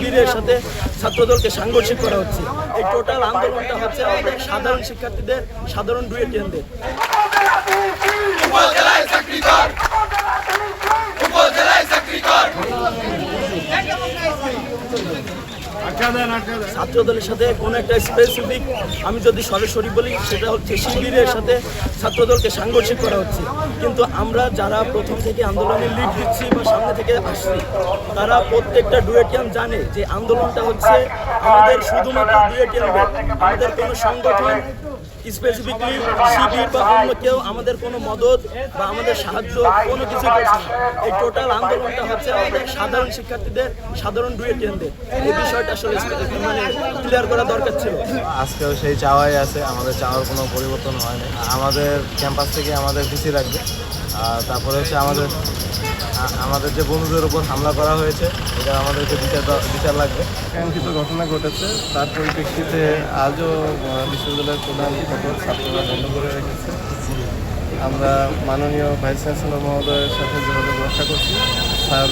শিবিরের সাথে ছাত্রদলকে সাংঘর্ষিক করা হচ্ছে। এই টোটাল আন্দোলনটা হচ্ছে আমাদের সাধারণ শিক্ষার্থীদের, সাধারণ ডুয়েটিয়ানদের। ছাত্রদলের সাথে কোনো একটা স্পেসিফিক আমি যদি সরাসরি বলি সেটা হচ্ছে শিবিরের সাথে ছাত্রদলকে সাংঘর্ষিক করা হচ্ছে। কিন্তু আমরা যারা প্রথম থেকে আন্দোলনে লিড দিচ্ছি বা সামনে থেকে আসছি, তারা প্রত্যেকটা ডুয়েটিয়ান জানে যে আন্দোলনটা হচ্ছে আমাদের শুধুমাত্র ডুয়েটিয়ানদের। আমাদের কোনো সংগঠন স্পেসিফিকলি শিবির বা অন্য কেউ আমাদের কোনো মদত বা আমাদের সাহায্য কোনো কিছু করছে না। এই টোটাল আন্দোলনটা হচ্ছে আমাদের সাধারণ শিক্ষার্থীদের, সাধারণ ডুয়েটিয়ানদের। এই বিষয়টা আসলে মানে ক্লিয়ার করা দরকার ছিল। আজকেও সেই চাওয়াই আছে, আমাদের চাওয়ার কোনো পরিবর্তন হয়নি। আমাদের ক্যাম্পাস থেকে আমাদের ভিসি রাখবে, আর তারপরে হচ্ছে আমাদের যে বন্ধুদের উপর হামলা করা হয়েছে এটা আমাদেরকে বিচার লাগবে। কাঙ্ক্ষিত ঘটনা ঘটেছে, তার পরিপ্রেক্ষিতে আজও বিশ্ববিদ্যালয়ের প্রধান ফটক ছাত্ররা বন্ধ করে রেখেছে। আমরা মাননীয় ভাইস চ্যান্সেলর মহোদয়ের সাথে যোগাযোগ রক্ষা করছি। স্যার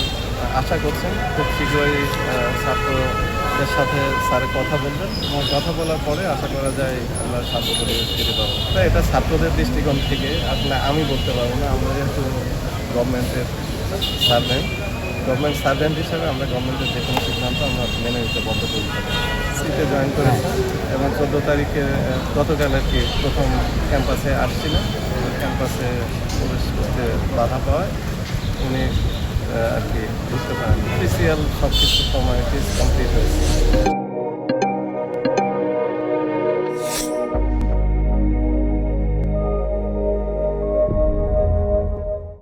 আশা করছেন খুব শীঘ্রই ছাত্রদের সাথে স্যার কথা বলবেন এবং কথা বলার পরে আশা করা যায় আমরা ছাত্র পরিবেশ ফিরে পাবো। এটা ছাত্রদের দৃষ্টিকোণ থেকে আসলে আমি বলতে পারবো না। আমরা যেহেতু গভর্নমেন্টের সার্ভেন্ট হিসাবে আমরা গভর্নমেন্টের যে কোনো সিদ্ধান্ত আমরা মেনে নিতে বদ্ধপরিকর। সিটে জয়েন করেছি এবং 14 তারিখে গতকাল আর কি প্রথম ক্যাম্পাসে আসছিলেন। ক্যাম্পাসে প্রবেশ করতে বাধা পাওয়ায় উনি আর কি বুঝতে পারেন অফিসিয়াল সব কিছু ফর্মালিটিস কমপ্লিট হয়েছে।